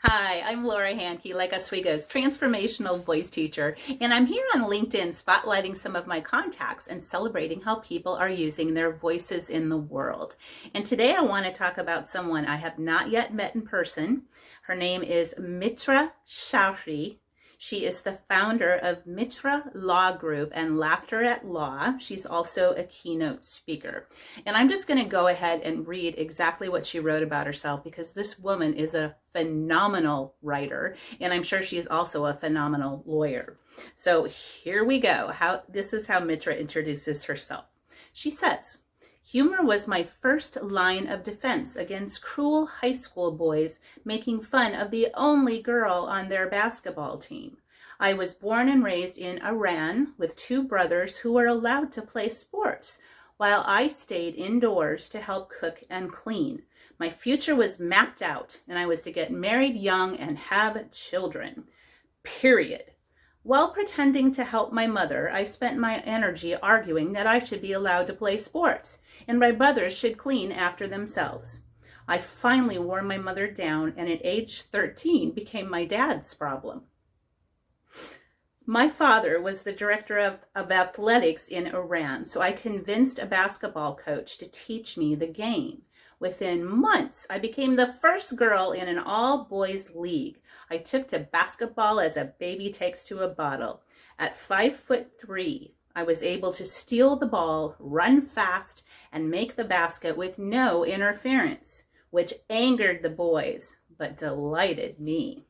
Hi, I'm Laura Handke, like Oswego's transformational voice teacher, and I'm here on LinkedIn spotlighting some of my contacts and celebrating how people are using their voices in the world. And today I want to talk about someone I have not yet met in person. Her name is Mitra Shahri. She is the founder of Mitra Law Group and Laughter at Law. She's also a keynote speaker. And I'm just going to go ahead and read exactly what she wrote about herself, because this woman is a phenomenal writer, and I'm sure she's also a phenomenal lawyer. So here we go. This is how Mitra introduces herself. She says, "Humor was my first line of defense against cruel high school boys making fun of the only girl on their basketball team. I was born and raised in Iran with two brothers who were allowed to play sports, while I stayed indoors to help cook and clean. My future was mapped out, and I was to get married young and have children. Period. While pretending to help my mother, I spent my energy arguing that I should be allowed to play sports and my brothers should clean after themselves. I finally wore my mother down, and at age 13 became my dad's problem. My father was the director of athletics in Iran, so I convinced a basketball coach to teach me the game. Within months, I became the first girl in an all-boys league. I took to basketball as a baby takes to a bottle. At 5'3", I was able to steal the ball, run fast, and make the basket with no interference, which angered the boys, but delighted me.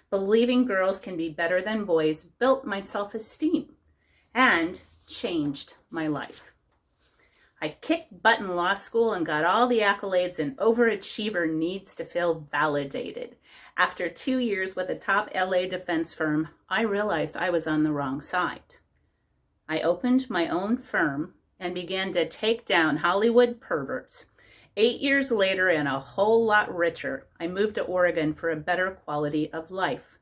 Believing girls can be better than boys built my self-esteem and changed my life. I kicked butt in law school and got all the accolades an overachiever needs to feel validated. After 2 years with a top LA defense firm, I realized I was on the wrong side. I opened my own firm and began to take down Hollywood perverts. 8 years later, and a whole lot richer, I moved to Oregon for a better quality of life.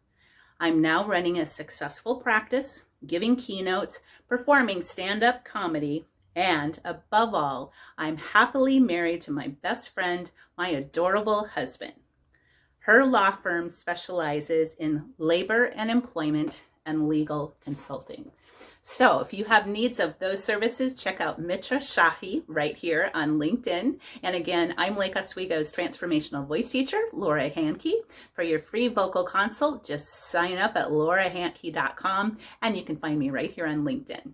I'm now running a successful practice, giving keynotes, performing stand-up comedy, and above all, I'm happily married to my best friend, my adorable husband. Her law firm specializes in labor and employment and legal consulting. So if you have needs of those services, check out Mitra Shahri right here on LinkedIn. And again, I'm Lake Oswego's transformational voice teacher, Laura Handke. For your free vocal consult, just sign up at laurahandke.com, and you can find me right here on LinkedIn.